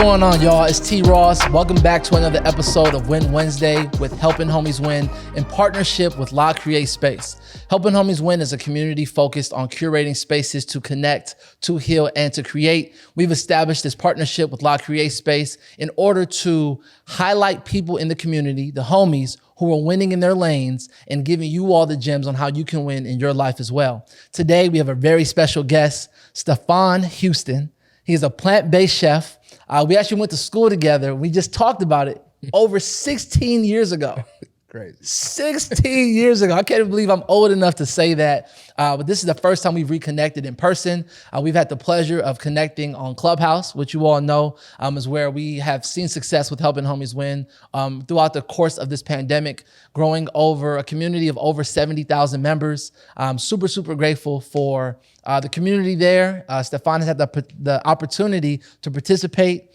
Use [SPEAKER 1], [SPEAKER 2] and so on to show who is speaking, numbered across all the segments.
[SPEAKER 1] going on, y'all? It's T. Ross. Welcome back to another episode of Win Wednesday with Helping Homies Win in partnership with La Create Space. Helping Homies Win is a community focused on curating spaces to connect, to heal, and to create. We've established this partnership with La Create Space in order to highlight people in the community, the homies, who are winning in their lanes and giving you all the gems on how you can win in your life as well. Today, we have a very special guest, Stepha Houston. He's a plant-based chef. We actually went to school together. We just talked about it over 16 years ago.
[SPEAKER 2] Crazy.
[SPEAKER 1] 16 years ago. I can't believe I'm old enough to say that. But this is the first time we've reconnected in person. We've had the pleasure of connecting on Clubhouse, which you all know is where we have seen success with Helping Homies Win throughout the course of this pandemic, growing over a community of over 70,000 members. I'm super, super grateful for the community there. Stepha has had the opportunity to participate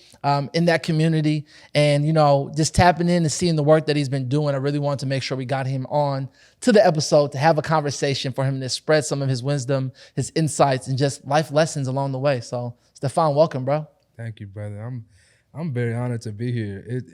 [SPEAKER 1] in that community and, you know, just tapping in and seeing the work that he's been doing. I really wanted to make sure we got him on to the episode to have a conversation for him to spread some of his wisdom, his insights, and just life lessons along the way. So Stepha, welcome, bro.
[SPEAKER 2] Thank you, brother. I'm very honored to be here.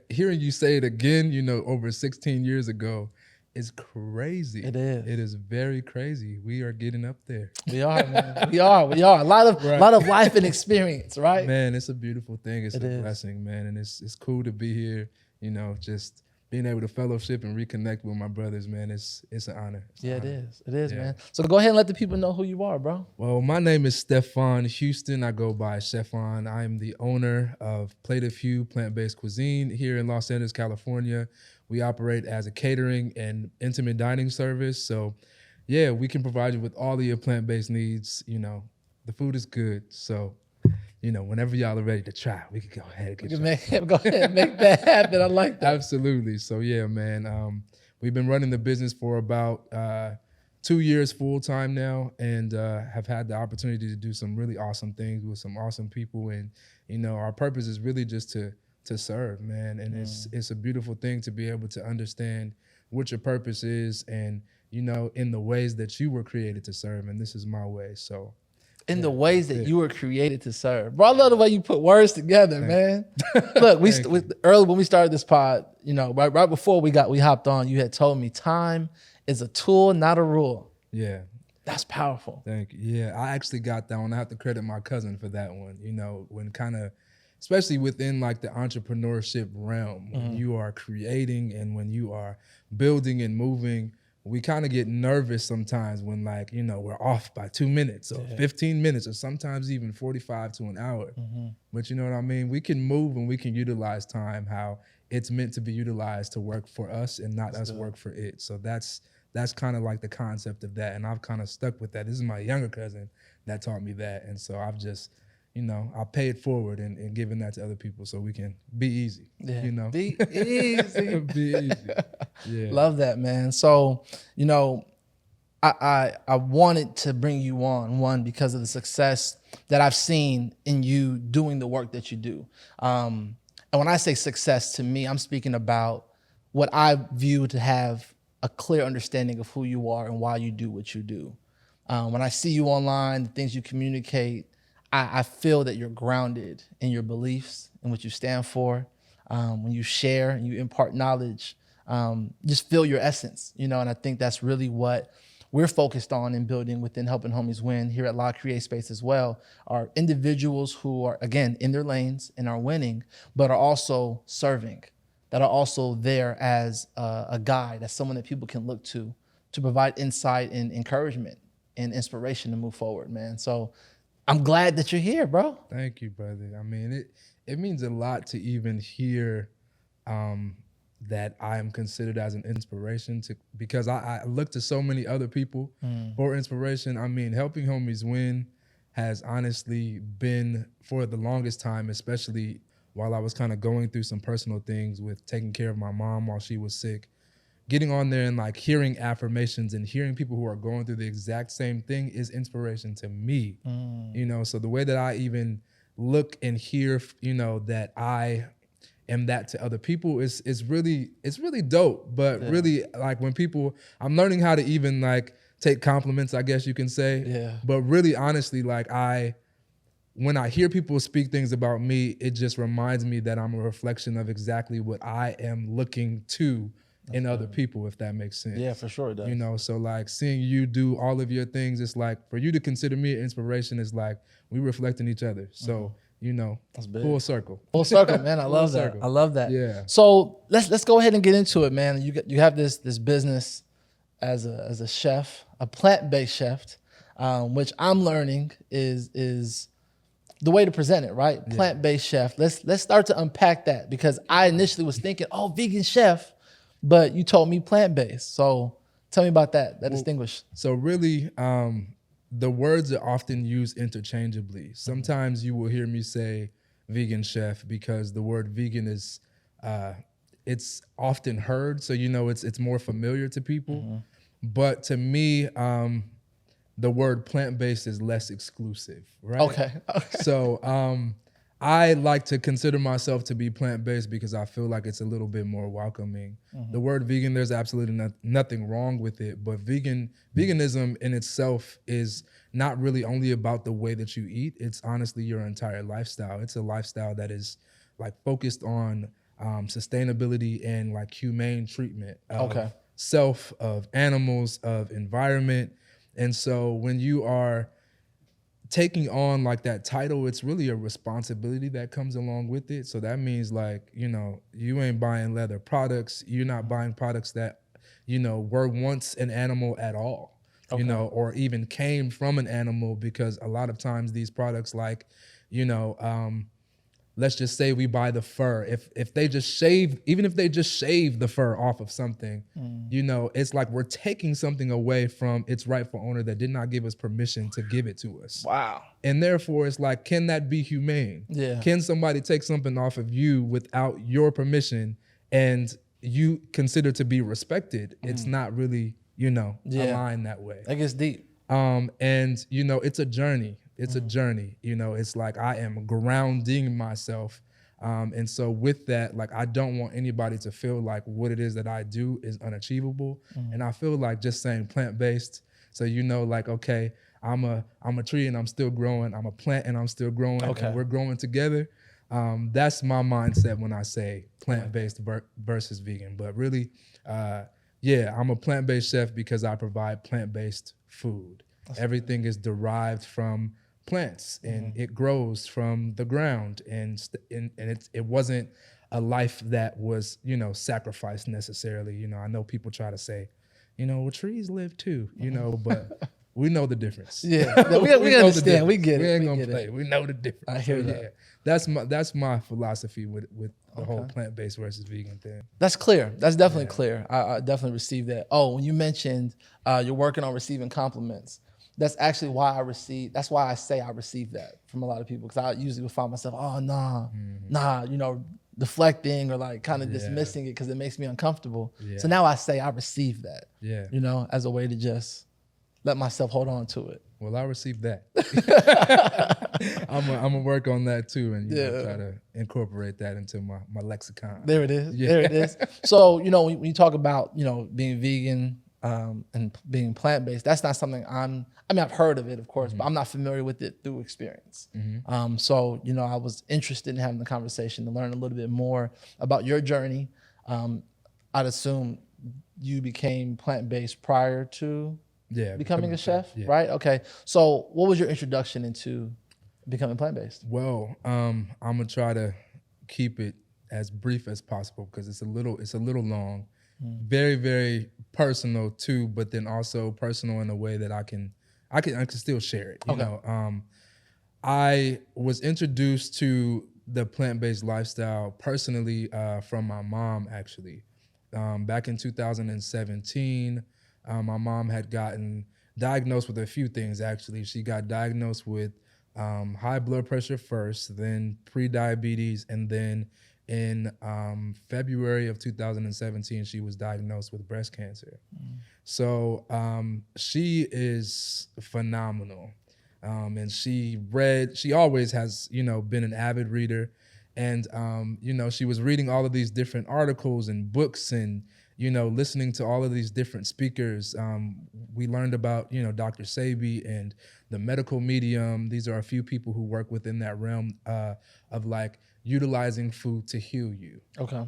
[SPEAKER 2] Hearing you say it again, you know, over 16 years ago, is crazy.
[SPEAKER 1] It is.
[SPEAKER 2] It is very crazy. We are getting up there.
[SPEAKER 1] We are, man. We are. A lot of life and experience, right?
[SPEAKER 2] Man, it's a beautiful thing. It's a
[SPEAKER 1] is.
[SPEAKER 2] blessing, man. And it's cool to be here, you know, just being able to fellowship and reconnect with my brothers, man. It's an honor.
[SPEAKER 1] It is, man. So go ahead and let the people know who you are, bro.
[SPEAKER 2] Well, my name is Stepha Houston. I go by Chefon. I'm the owner of Plate of Hue Plant-Based Cuisine here in Los Angeles, California. We operate as a catering and intimate dining service. So, yeah, we can provide you with all of your plant-based needs. You know, the food is good. So, you know, whenever y'all are ready to try, we can go ahead and
[SPEAKER 1] go ahead and make that happen. I like that.
[SPEAKER 2] Absolutely. So, yeah, man, we've been running the business for about 2 years full time now, and have had the opportunity to do some really awesome things with some awesome people. And, you know, our purpose is really just to serve, man. And it's a beautiful thing to be able to understand what your purpose is and, you know, in the ways that you were created to serve. And this is my way. So
[SPEAKER 1] the ways that you were created to serve. Bro, I love the way you put words together, man. Look, early when we started this pod, you know, right before we hopped on, you had told me time is a tool, not a rule.
[SPEAKER 2] Yeah.
[SPEAKER 1] That's powerful.
[SPEAKER 2] Thank you. Yeah, I actually got that one. I have to credit my cousin for that one. You know, when kind of, especially within like the entrepreneurship realm, when you are creating and when you are building and moving, we kind of get nervous sometimes when, like, you know, we're off by 2 minutes or 15 minutes or sometimes even 45 to an hour. But you know what I mean? We can move and we can utilize time how it's meant to be utilized to work for us and not us work for it. So that's kind of like the concept of that. And I've kind of stuck with that. This is my younger cousin that taught me that. And so I've just, you know, I pay it forward and giving that to other people so we can be easy, you know.
[SPEAKER 1] Be easy.
[SPEAKER 2] Be easy. Yeah.
[SPEAKER 1] Love that, man. So, you know, I wanted to bring you on, one, because of the success that I've seen in you doing the work that you do. And when I say success, to me, I'm speaking about what I view to have a clear understanding of who you are and why you do what you do. When I see you online, the things you communicate, I feel that you're grounded in your beliefs and what you stand for. When you share and you impart knowledge, just feel your essence, you know, and I think that's really what we're focused on in building within Helping Homies Win here at La Create Space as well, are individuals who are, again, in their lanes and are winning, but are also serving, that are also there as a guide, as someone that people can look to provide insight and encouragement and inspiration to move forward, man. So I'm glad that you're here, bro.
[SPEAKER 2] Thank you, brother. I mean, it means a lot to even hear that I am considered as an inspiration because I look to so many other people for inspiration. I mean, Helping Homies Win has honestly been, for the longest time, especially while I was kind of going through some personal things with taking care of my mom while she was sick, getting on there and like hearing affirmations and hearing people who are going through the exact same thing is inspiration to me. You know, so the way that I even look and hear, you know, that I am that to other people is really dope. But really, like, when people, I'm learning how to even like take compliments, I guess you can say.
[SPEAKER 1] Yeah.
[SPEAKER 2] But really, honestly, like when I hear people speak things about me, it just reminds me that I'm a reflection of exactly what I am looking to in other people, if that makes sense.
[SPEAKER 1] Yeah, for sure it does.
[SPEAKER 2] You know, so like seeing you do all of your things, it's like for you to consider me an inspiration is like we reflecting each other. So, you know,
[SPEAKER 1] That's big.
[SPEAKER 2] full circle.
[SPEAKER 1] Full circle, man. I
[SPEAKER 2] Full
[SPEAKER 1] love that.
[SPEAKER 2] circle.
[SPEAKER 1] I love that.
[SPEAKER 2] Yeah.
[SPEAKER 1] So let's go ahead and get into it, man. You have this business as a chef, a plant-based chef, which I'm learning is the way to present it, right?
[SPEAKER 2] Yeah.
[SPEAKER 1] Plant-based chef. Let's start to unpack that, because I initially was thinking, oh, vegan chef, but you told me plant-based. So tell me about that distinguish.
[SPEAKER 2] So really, the words are often used interchangeably. Sometimes you will hear me say vegan chef because the word vegan is, it's often heard. So, you know, it's more familiar to people. But to me, the word plant-based is less exclusive, right?
[SPEAKER 1] Okay.
[SPEAKER 2] So I like to consider myself to be plant-based because I feel like it's a little bit more welcoming. The word vegan, there's absolutely nothing wrong with it, but veganism in itself is not really only about the way that you eat. It's honestly your entire lifestyle. It's a lifestyle that is like focused on sustainability and like humane treatment of self, of animals, of environment. And so when you are taking on like that title, it's really a responsibility that comes along with it. So that means like, you know, you ain't buying leather products. You're not buying products that, you know, were once an animal at all, you know, or even came from an animal, because a lot of times these products like, you know, let's just say we buy the fur. If they just shave, even if they just shave the fur off of something, you know, it's like we're taking something away from its rightful owner that did not give us permission to give it to us.
[SPEAKER 1] Wow.
[SPEAKER 2] And therefore, it's like, can that be humane?
[SPEAKER 1] Yeah.
[SPEAKER 2] Can somebody take something off of you without your permission and you consider to be respected? It's not really, you know, aligned that way.
[SPEAKER 1] That gets deep.
[SPEAKER 2] And, you know, it's a journey. It's a journey, you know, it's like I am grounding myself. And so with that, like, I don't want anybody to feel like what it is that I do is unachievable. And I feel like just saying plant-based, so, you know, like, okay, I'm a tree and I'm still growing. I'm a plant and I'm still growing. And we're growing together. That's my mindset when I say plant-based versus vegan. But really, yeah, I'm a plant-based chef because I provide plant-based food. Everything is derived from plants and it grows from the ground, and it wasn't a life that was, you know, sacrificed necessarily. You know, I know people try to say, you know, well, trees live too, you know, but we know the difference.
[SPEAKER 1] Yeah, we understand. We get it.
[SPEAKER 2] We ain't gonna play. We know the difference.
[SPEAKER 1] I hear that.
[SPEAKER 2] Yeah, that's my philosophy with the whole plant-based versus vegan thing.
[SPEAKER 1] That's clear. That's definitely clear. I definitely received that. Oh, when you mentioned you're working on receiving compliments, that's actually why that's why I say I receive that from a lot of people, because I usually would find myself, oh, nah, you know, deflecting or like kind of dismissing it because it makes me uncomfortable. So now I say I receive that, you know, as a way to just let myself hold on to it.
[SPEAKER 2] Well, I received that. I'm gonna work on that too, and you know, try to incorporate that into my lexicon.
[SPEAKER 1] There it is. There it is. So, you know, when you talk about, you know, being vegan and being plant-based, that's not something I've heard of it, of course, but I'm not familiar with it through experience. So, you know, I was interested in having the conversation to learn a little bit more about your journey. I'd assume you became plant-based prior to becoming a chef, right? Okay. So what was your introduction into becoming plant-based?
[SPEAKER 2] Well, I'm gonna try to keep it as brief as possible because it's a little long. Very, very personal too, but then also personal in a way that I can still share it. You know, I was introduced to the plant-based lifestyle personally from my mom, actually. Back in 2017, my mom had gotten diagnosed with a few things, actually. She got diagnosed with high blood pressure first, then pre-diabetes, and then in February of 2017, she was diagnosed with breast cancer. So she is phenomenal. And she always has, you know, been an avid reader. And, you know, she was reading all of these different articles and books and listening to all of these different speakers, we learned about, Dr. Sebi and the medical medium. These are a few people who work within that realm of like utilizing food to heal you.
[SPEAKER 1] Okay.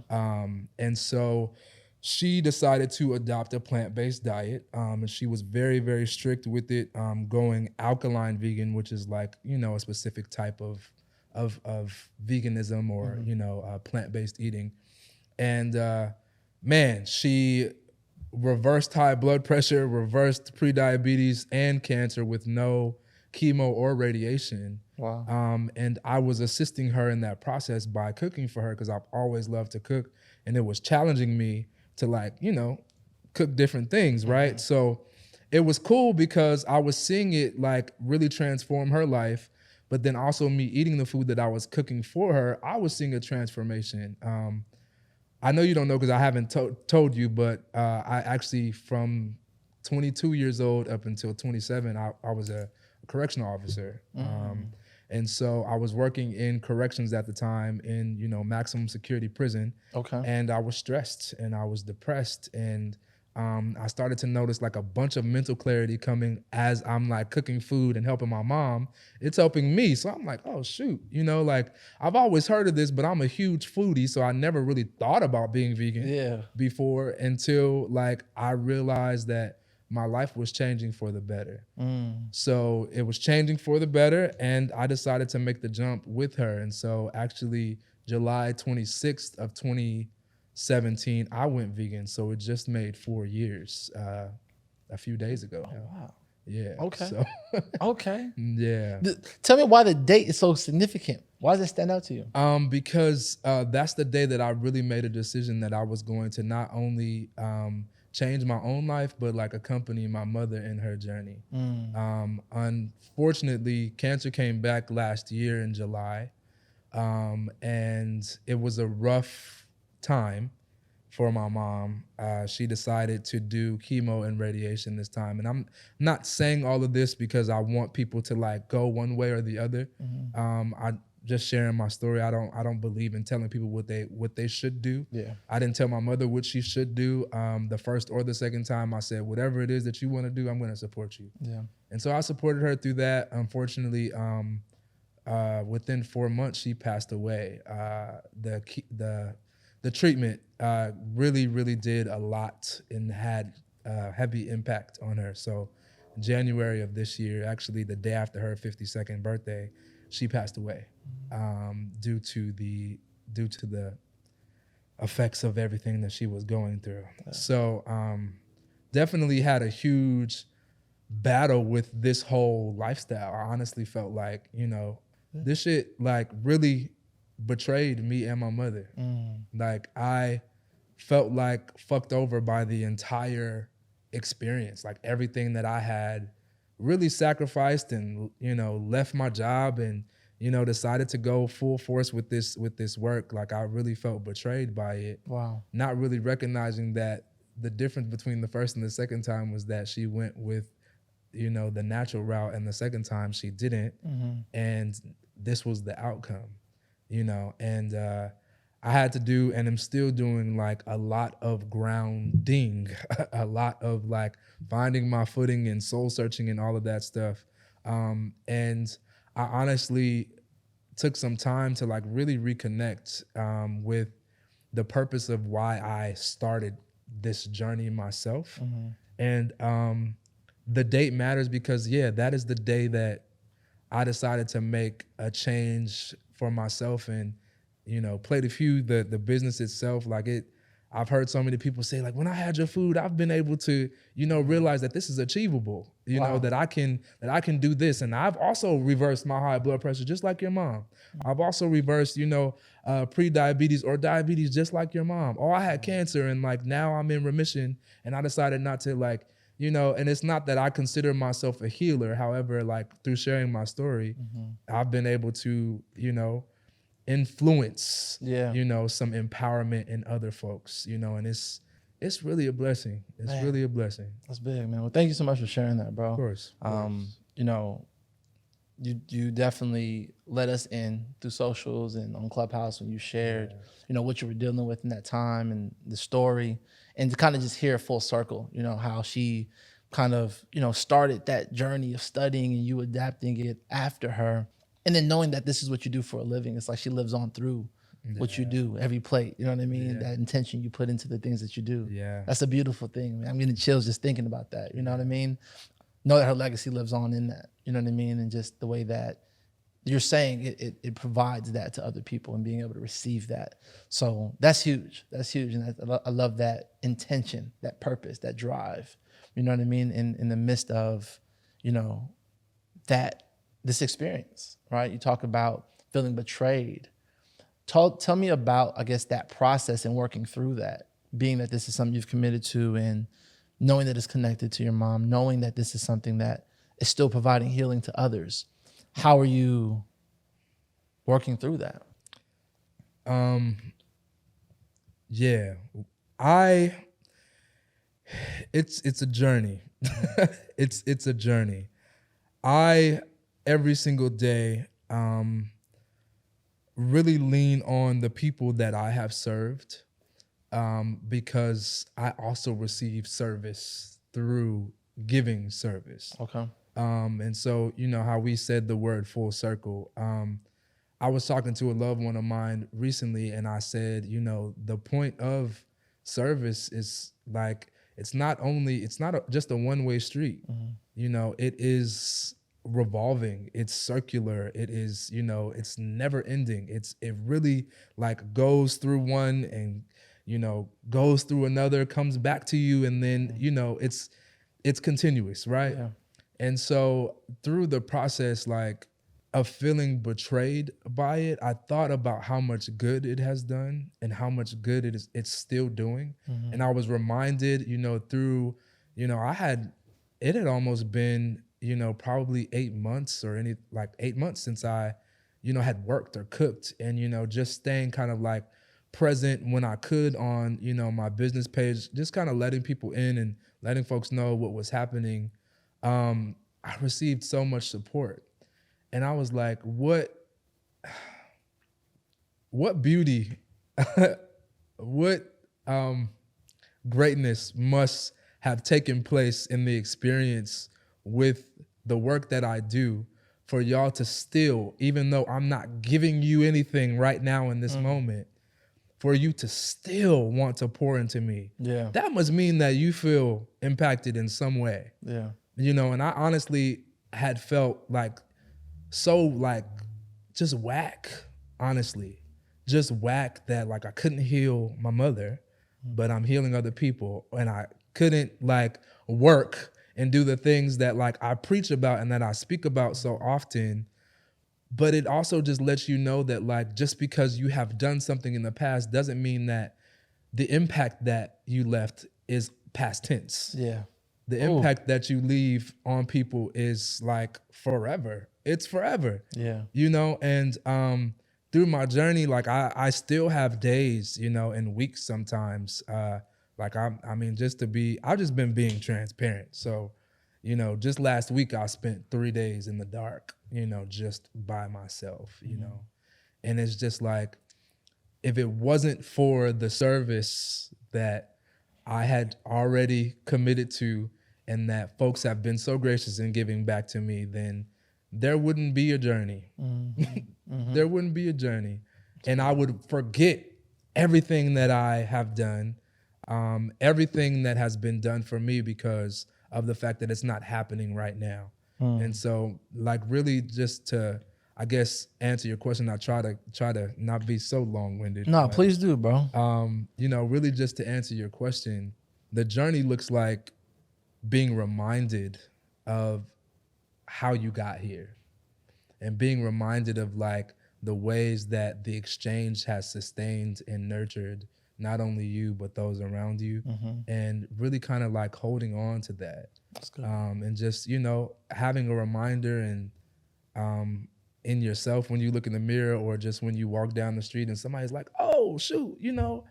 [SPEAKER 2] And so she decided to adopt a plant-based diet, and she was very, very strict with it, going alkaline vegan, which is like, a specific type of veganism or, plant-based eating. And man, she reversed high blood pressure, reversed prediabetes and cancer with no chemo or radiation.
[SPEAKER 1] Wow.
[SPEAKER 2] And I was assisting her in that process by cooking for her because I've always loved to cook, and it was challenging me to like, cook different things, right? So it was cool because I was seeing it like really transform her life, but then also me eating the food that I was cooking for her, I was seeing a transformation. I know you don't know because I haven't told you, but I actually, from 22 years old up until 27, I was a correctional officer. And so I was working in corrections at the time in, maximum security prison.
[SPEAKER 1] Okay.
[SPEAKER 2] And I was stressed and I was depressed, and I started to notice like a bunch of mental clarity coming as I'm like cooking food and helping my mom. It's helping me. So I'm like, oh shoot, like I've always heard of this, but I'm a huge foodie. So I never really thought about being vegan before until like I realized that my life was changing for the better. So it was changing for the better, and I decided to make the jump with her. And so actually July 26th of 2017, I went vegan. So it just made 4 years a few days ago.
[SPEAKER 1] Oh, wow.
[SPEAKER 2] Yeah.
[SPEAKER 1] Okay.
[SPEAKER 2] So,
[SPEAKER 1] Okay.
[SPEAKER 2] yeah.
[SPEAKER 1] Tell me why the date is so significant. Why does it stand out to you?
[SPEAKER 2] Because that's the day that I really made a decision that I was going to not only change my own life, but like accompany my mother in her journey. Unfortunately, cancer came back last year in July, and it was a rough time for my mom. She decided to do chemo and radiation this time. And I'm not saying all of this because I want people to like go one way or the other. I just sharing my story. I don't believe in telling people what they should do.
[SPEAKER 1] Yeah.
[SPEAKER 2] I didn't tell my mother what she should do. The first or the second time I said, whatever it is that you want to do, I'm going to support you.
[SPEAKER 1] Yeah.
[SPEAKER 2] And so I supported her through that. Unfortunately, within 4 months, she passed away. The treatment really, really did a lot and had heavy impact on her. So January of this year, actually the day after her 52nd birthday, she passed away due to the effects of everything that she was going through. Yeah. So definitely had a huge battle with this whole lifestyle. I honestly felt like, this shit like really betrayed me and my mother. Like I felt like fucked over by the entire experience. Like everything that I had really sacrificed and, left my job and, decided to go full force with this work. Like I really felt betrayed by it.
[SPEAKER 1] Wow. Not
[SPEAKER 2] really recognizing that the difference between the first and the second time was that she went with, the natural route, and the second time she didn't. And this was the outcome, and I had to do, and I'm still doing like a lot of grounding, a lot of like finding my footing and soul searching and all of that stuff. And I honestly took some time to like really reconnect with the purpose of why I started this journey myself. And the date matters because, that is the day that I decided to make a change for myself and, play the business itself. Like I've heard so many people say like, when I had your food, I've been able to, realize that this is achievable, that I can do this. And I've also reversed my high blood pressure, just like your mom. I've also reversed, pre-diabetes or diabetes, just like your mom. Oh, I had cancer and like, now I'm in remission, and I decided not to like, and it's not that I consider myself a healer. However, like through sharing my story, I've been able to, influence, some empowerment in other folks, and it's really a blessing. It's really a blessing.
[SPEAKER 1] That's big, man. Well, thank you so much for sharing that, bro.
[SPEAKER 2] Of course.
[SPEAKER 1] You definitely let us in through socials and on Clubhouse when you shared, what you were dealing with in that time and the story. and to kind of just hear it full circle, you know, how she kind of, you know, started that journey of studying and you adapting it after her. And then knowing that this is what you do for a living, it's like she lives on through what you do, every plate. You know what I mean?
[SPEAKER 2] Yeah.
[SPEAKER 1] That intention you put into the things that you do.
[SPEAKER 2] Yeah.
[SPEAKER 1] That's a beautiful thing, man. I'm getting chills just thinking about that. You know what I mean? Know that her legacy lives on in that. You know what I mean? And just the way that you're saying it provides that to other people and being able to receive that. So that's huge. That's huge. And I love that intention, that purpose, that drive. You know what I mean? In the midst of, you know, this experience, right? You talk about feeling betrayed. Tell me about, I guess, that process and working through that, being that this is something you've committed to and knowing that it's connected to your mom, knowing that this is something that is still providing healing to others. How are you working through that?
[SPEAKER 2] Yeah, it's a journey. It's a journey. I every single day really lean on the people that I have served, because I also receive service through giving service.
[SPEAKER 1] Okay.
[SPEAKER 2] And so, you know, how we said the word full circle. I was talking to a loved one of mine recently, and I said, you know, the point of service is like, it's not just a one-way street. You know, it is revolving, it's circular, it is, you know, it's never ending. It really like goes through one and, you know, goes through another, comes back to you, and then, you know, it's continuous, right?
[SPEAKER 1] Yeah.
[SPEAKER 2] And so through the process, like, of feeling betrayed by it, I thought about how much good it has done and how much good it's still doing. And I was reminded, you know, through, you know, it had almost been, you know, probably 8 months or 8 months since I, you know, had worked or cooked, and, you know, just staying kind of like present when I could on, you know, my business page, just kind of letting people in and letting folks know what was happening. I received so much support. And I was like, what beauty, what greatness must have taken place in the experience with the work that I do for y'all to still, even though I'm not giving you anything right now in this moment, for you to still want to pour into me.
[SPEAKER 1] Yeah.
[SPEAKER 2] That must mean that you feel impacted in some way.
[SPEAKER 1] Yeah.
[SPEAKER 2] You know, and I honestly had felt like so like just whack, honestly. Just whack that like I couldn't heal my mother, but I'm healing other people. And I couldn't like work and do the things that like I preach about and that I speak about so often. But it also just lets you know that like just because you have done something in the past doesn't mean that the impact that you left is past tense.
[SPEAKER 1] Yeah.
[SPEAKER 2] The impact that you leave on people is like forever. It's forever.
[SPEAKER 1] Yeah.
[SPEAKER 2] You know, and through my journey, like I still have days, you know, and weeks sometimes. Like I've just been being transparent. So, you know, just last week I spent 3 days in the dark, you know, just by myself, you know. And it's just like, if it wasn't for the service that I had already committed to and that folks have been so gracious in giving back to me, then there wouldn't be a journey. There wouldn't be a journey. And I would forget everything that I have done, everything that has been done for me because of the fact that it's not happening right now. And so like really just to, I guess, answer your question, I try to not be so long-winded.
[SPEAKER 1] No, please do, bro.
[SPEAKER 2] You know, really just to answer your question, the journey looks like being reminded of how you got here and being reminded of like the ways that the exchange has sustained and nurtured not only you, but those around you, and really kind of like holding on to that.
[SPEAKER 1] That's good.
[SPEAKER 2] And just, you know, having a reminder and in yourself when you look in the mirror or just when you walk down the street and somebody's like, oh, shoot, you know,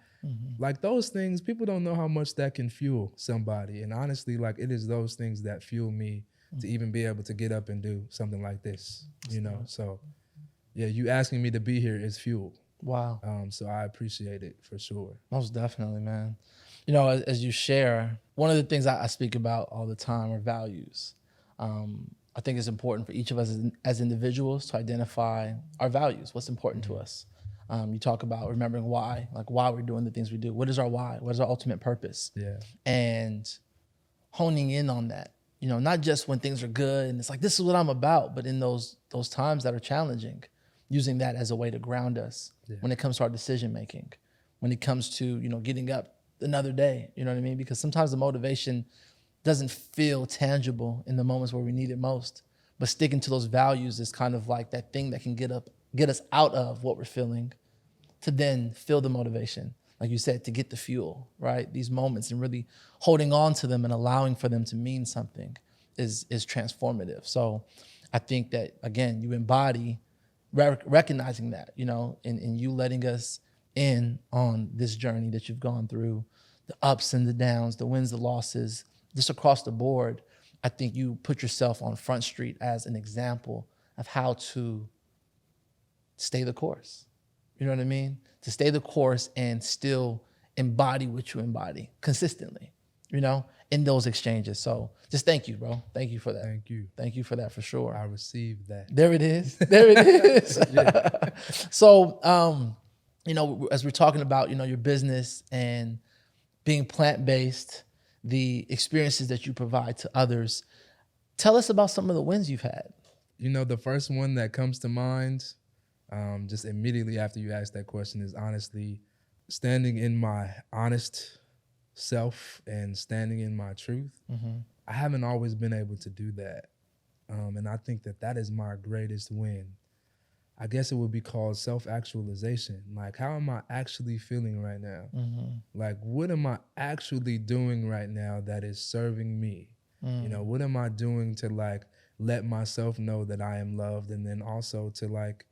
[SPEAKER 2] like those things, people don't know how much that can fuel somebody. And honestly, like it is those things that fuel me to even be able to get up and do something like this, you know? So yeah, you asking me to be here is fuel.
[SPEAKER 1] Wow.
[SPEAKER 2] So I appreciate it for sure.
[SPEAKER 1] Most definitely, man. You know, as you share, one of the things I speak about all the time are values. I think it's important for each of us as individuals to identify our values, what's important to us. You talk about remembering why, like why we're doing the things we do. What is our why? What is our ultimate purpose?
[SPEAKER 2] Yeah.
[SPEAKER 1] And honing in on that, you know, not just when things are good and it's like, this is what I'm about, but in those times that are challenging, using that as a way to ground us when it comes to our decision making, when it comes to, you know, getting up another day, you know what I mean? Because sometimes the motivation doesn't feel tangible in the moments where we need it most, but sticking to those values is kind of like that thing that can get us out of what we're feeling to then feel the motivation, like you said, to get the fuel, right? These moments and really holding on to them and allowing for them to mean something is transformative. So I think that, again, you embody recognizing that, you know, and you letting us in on this journey that you've gone through, the ups and the downs, the wins, the losses, just across the board. I think you put yourself on Front Street as an example of how to stay the course. You know what I mean? To stay the course and still embody what you embody consistently, you know, in those exchanges. So just thank you, bro. Thank you for that.
[SPEAKER 2] Thank you.
[SPEAKER 1] Thank you for that for sure.
[SPEAKER 2] I received that.
[SPEAKER 1] There it is. There it is. So, you know, as we're talking about, you know, your business and being plant-based, the experiences that you provide to others, tell us about some of the wins you've had.
[SPEAKER 2] You know, the first one that comes to mind, just immediately after you ask that question, is honestly standing in my honest self and standing in my truth. I haven't always been able to do that. And I think that is my greatest win. I guess it would be called self-actualization. Like, how am I actually feeling right now? Like, what am I actually doing right now that is serving me? You know, what am I doing to like let myself know that I am loved, and then also to like,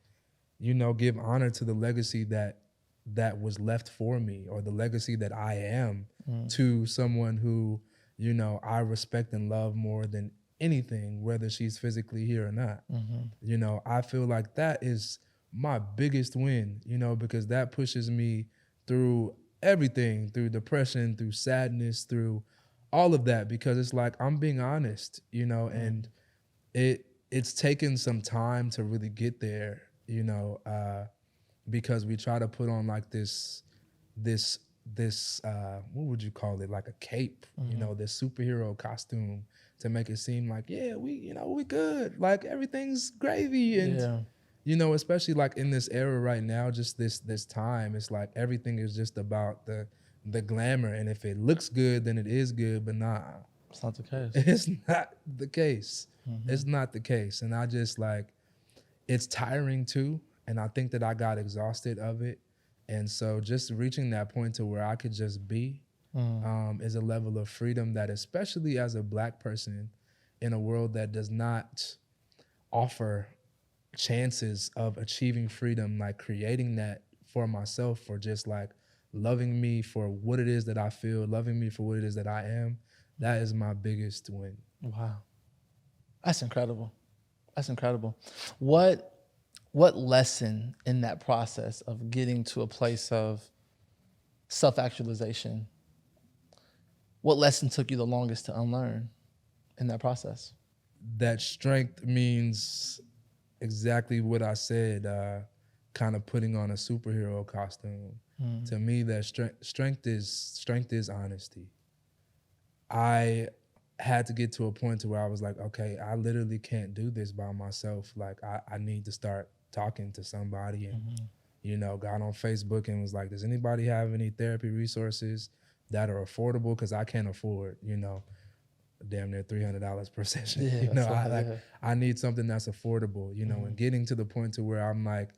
[SPEAKER 2] you know, give honor to the legacy that was left for me, or the legacy that I am to someone who, you know, I respect and love more than anything, whether she's physically here or not. You know, I feel like that is my biggest win, you know, because that pushes me through everything, through depression, through sadness, through all of that, because it's like I'm being honest, you know, and it's taken some time to really get there, you know, because we try to put on like this what would you call it, like a cape, you know, this superhero costume, to make it seem like, yeah, we good, like everything's gravy. And you know, especially like in this era right now, just this time, it's like everything is just about the glamour, and if it looks good, then it is good, but nah,
[SPEAKER 1] It's not the case.
[SPEAKER 2] it's not the case. It's not the case. And I just like, it's tiring too, and I think that I got exhausted of it. And so just reaching that point to where I could just be is a level of freedom that, especially as a Black person in a world that does not offer chances of achieving freedom, like creating that for myself, for just like loving me for what it is that I feel, loving me for what it is that I am, that is my biggest win.
[SPEAKER 1] Wow. That's incredible. That's incredible. What lesson in that process of getting to a place of self-actualization, what lesson took you the longest to unlearn in that process?
[SPEAKER 2] That strength means exactly what I said, kind of putting on a superhero costume. To me, that strength is honesty. I had to get to a point to where I was like, okay, I literally can't do this by myself. Like, I need to start talking to somebody, and you know, got on Facebook and was like, does anybody have any therapy resources that are affordable? Because I can't afford, you know, damn near $300 per session.
[SPEAKER 1] Yeah,
[SPEAKER 2] you know,
[SPEAKER 1] right,
[SPEAKER 2] I need something that's affordable, you know, and getting to the point to where I'm like,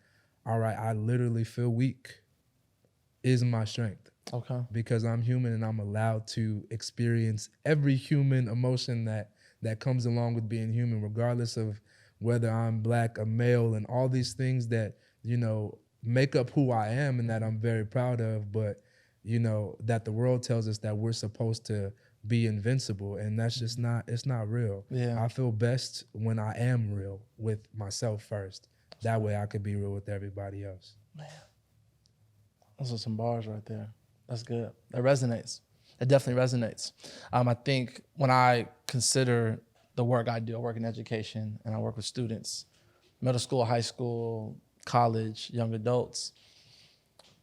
[SPEAKER 2] all right, I literally feel weak is my strength.
[SPEAKER 1] Okay.
[SPEAKER 2] Because I'm human and I'm allowed to experience every human emotion that comes along with being human, regardless of whether I'm Black, a male, and all these things that, you know, make up who I am and that I'm very proud of, but, you know, that the world tells us that we're supposed to be invincible, and that's just it's not real.
[SPEAKER 1] Yeah.
[SPEAKER 2] I feel best when I am real with myself first. That way I could be real with everybody else.
[SPEAKER 1] Man, those are some bars right there. That's good. That resonates. It definitely resonates. I think when I consider the work I do, I work in education and I work with students, middle school, high school, college, young adults.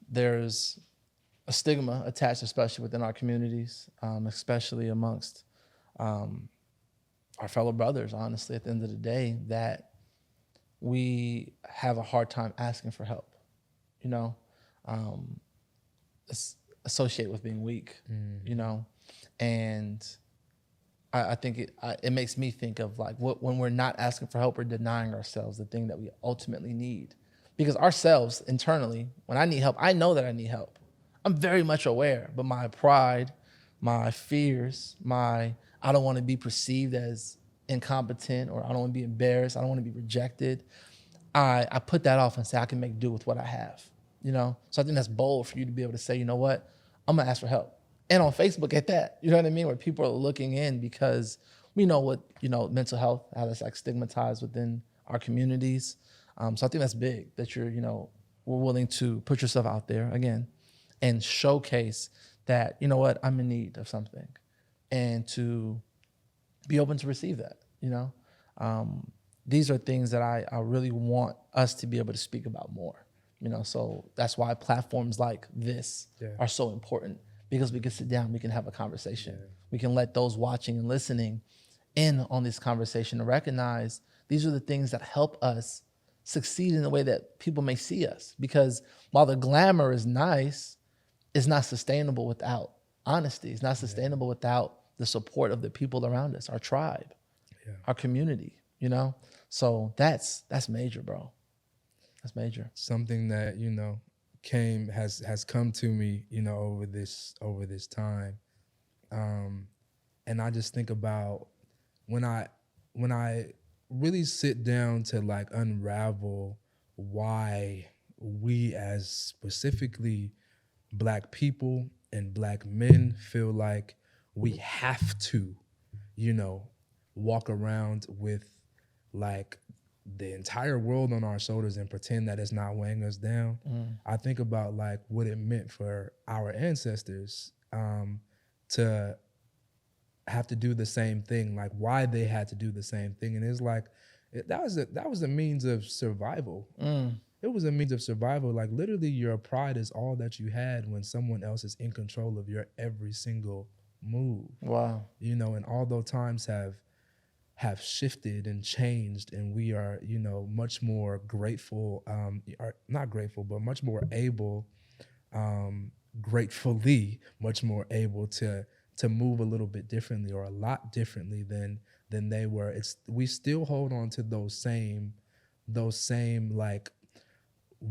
[SPEAKER 1] There's a stigma attached, especially within our communities, especially amongst our fellow brothers, honestly, at the end of the day, that we have a hard time asking for help, you know, it's associated with being weak, you know, and I think it makes me think of like when we're not asking for help, we're denying ourselves the thing that we ultimately need. Because ourselves internally, when I need help, I know that I need help. I'm very much aware, but my pride, my fears, I don't want to be perceived as incompetent, or I don't want to be embarrassed, I don't want to be rejected. I put that off and say I can make do with what I have, you know? So I think that's bold for you to be able to say, you know what, I'm gonna ask for help. And on Facebook at that, you know what I mean? Where people are looking in because we know what, you know, mental health, how that's like stigmatized within our communities. So I think that's big that you're, you know, we're willing to put yourself out there again and showcase that, you know what, I'm in need of something, and to be open to receive that, you know? These are things that I really want us to be able to speak about more, you know? So that's why platforms like this are so important, because we can sit down, we can have a conversation. We can let those watching and listening in on this conversation to recognize these are the things that help us succeed in the way that people may see us. Because while the glamour is nice, it's not sustainable without honesty. It's not sustainable without the support of the people around us, our tribe, our community, you know? So that's major, bro. That's major.
[SPEAKER 2] Something that, you know, has come to me, you know, over this time. And I just think about when I really sit down to like unravel why we as specifically Black people and Black men feel like we have to, you know, walk around with like the entire world on our shoulders and pretend that it's not weighing us down. I think about like what it meant for our ancestors to have to do the same thing, like why they had to do the same thing. And it's like, that was a means of survival. It was a means of survival. Like literally your pride is all that you had when someone else is in control of your every single move.
[SPEAKER 1] Wow.
[SPEAKER 2] You know, and all those times have shifted and changed, and we are, you know, much more grateful, or not grateful, but much more able, gratefully, much more able to move a little bit differently, or a lot differently than they were. We still hold on to those same like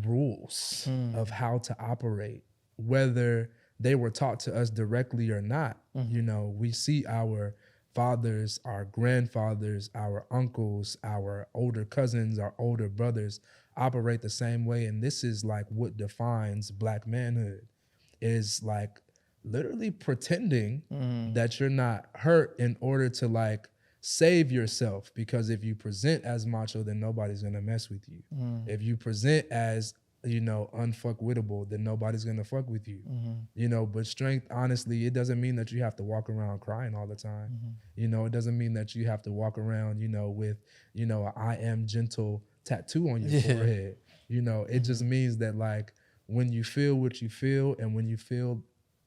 [SPEAKER 2] rules of how to operate, whether they were taught to us directly or not. You know, we see our fathers, our grandfathers, our uncles, our older cousins, our older brothers operate the same way. And this is like what defines Black manhood, is like literally pretending that you're not hurt in order to like save yourself. Because if you present as macho, then nobody's gonna mess with you. If you present as, you know, unfuckwittable, then nobody's gonna fuck with you. You know, but strength, honestly, it doesn't mean that you have to walk around crying all the time. You know, it doesn't mean that you have to walk around, you know, with, you know, a I am gentle tattoo on your forehead. You know, it just means that like when you feel what you feel, and when you feel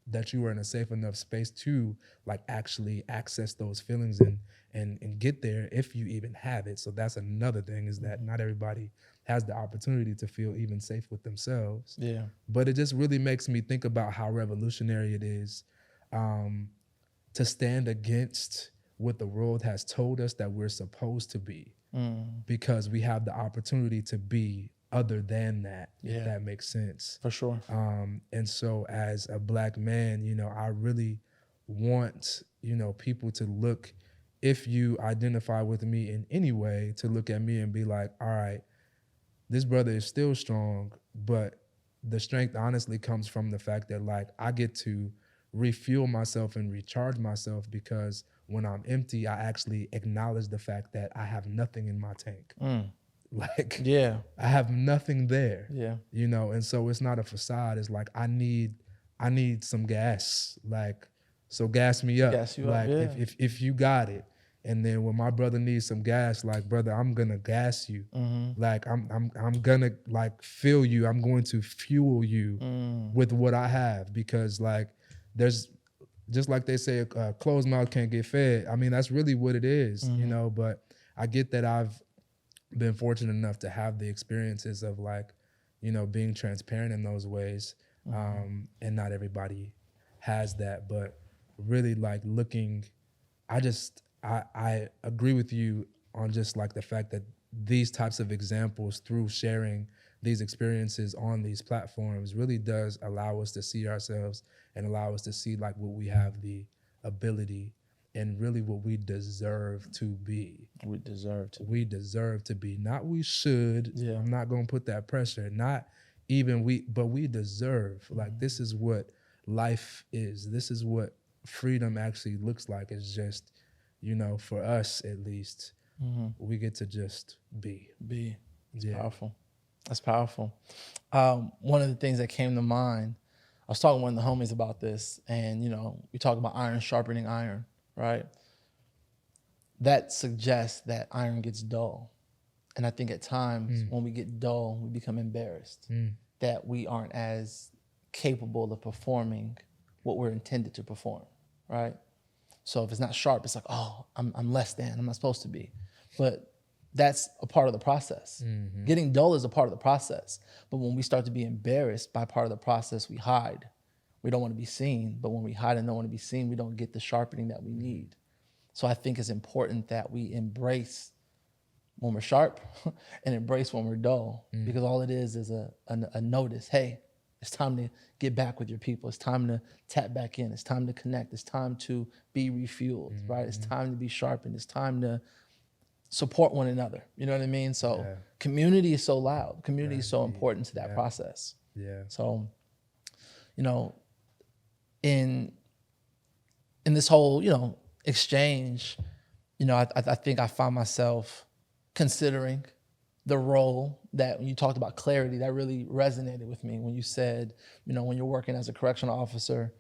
[SPEAKER 2] that you are in a safe enough space to like actually access those feelings and get there, if you even have it. So that's another thing, is that not everybody has the opportunity to feel even safe with themselves. But it just really makes me think about how revolutionary it is to stand against what the world has told us that we're supposed to be, because we have the opportunity to be other than that, if that makes sense.
[SPEAKER 1] For sure.
[SPEAKER 2] And so as a Black man, you know, I really want, you know, people to look, if you identify with me in any way, to look at me and be like, all right, this brother is still strong, but the strength honestly comes from the fact that like I get to refuel myself and recharge myself, because when I'm empty, I actually acknowledge the fact that I have nothing in my tank. Like, I have nothing there. You know, and so it's not a facade. It's like I need some gas. Like So gas me up.
[SPEAKER 1] Gas you up,
[SPEAKER 2] Like
[SPEAKER 1] yeah.
[SPEAKER 2] if you got it. And then when my brother needs some gas, like, brother, I'm gonna gas you. Like I'm gonna like fill you. I'm going to fuel you with what I have, because like there's just like they say, a closed mouth can't get fed. I mean, that's really what it is, you know. But I get that I've been fortunate enough to have the experiences of like, you know, being transparent in those ways. And not everybody has that, but really like looking, I agree with you on just like the fact that these types of examples through sharing these experiences on these platforms really does allow us to see ourselves and allow us to see like what we have the ability and really what we deserve to be.
[SPEAKER 1] We deserve to.
[SPEAKER 2] We deserve to be, not we should.
[SPEAKER 1] Yeah.
[SPEAKER 2] I'm not going to put that pressure, not even we, but we deserve. Like, this is what life is. This is what freedom actually looks like. It's just, you know, for us at least, we get to just be.
[SPEAKER 1] It's powerful. That's powerful. One of the things that came to mind, I was talking to one of the homies about this, and you know, we talk about iron sharpening iron, right? That suggests that iron gets dull. And I think at times when we get dull, we become embarrassed that we aren't as capable of performing what we're intended to perform, right? So if it's not sharp, it's like, oh, I'm less than, I'm not supposed to be. But that's a part of the process. Getting dull is a part of the process. But when we start to be embarrassed by part of the process, we hide. We don't want to be seen. But when we hide and don't want to be seen, we don't get the sharpening that we need. So I think it's important that we embrace when we're sharp and embrace when we're dull, because all it is a notice. Hey, it's time to get back with your people. It's time to tap back in. It's time to connect. It's time to be refueled, right? It's time to be sharpened. It's time to support one another. You know what I mean? So community is so loud. Community is so important to that process.
[SPEAKER 2] Yeah.
[SPEAKER 1] So, you know, in this whole, you know, exchange, you know, I think I find myself considering the role that when you talked about clarity, that really resonated with me when you said, you know, when you're working as a correctional officer,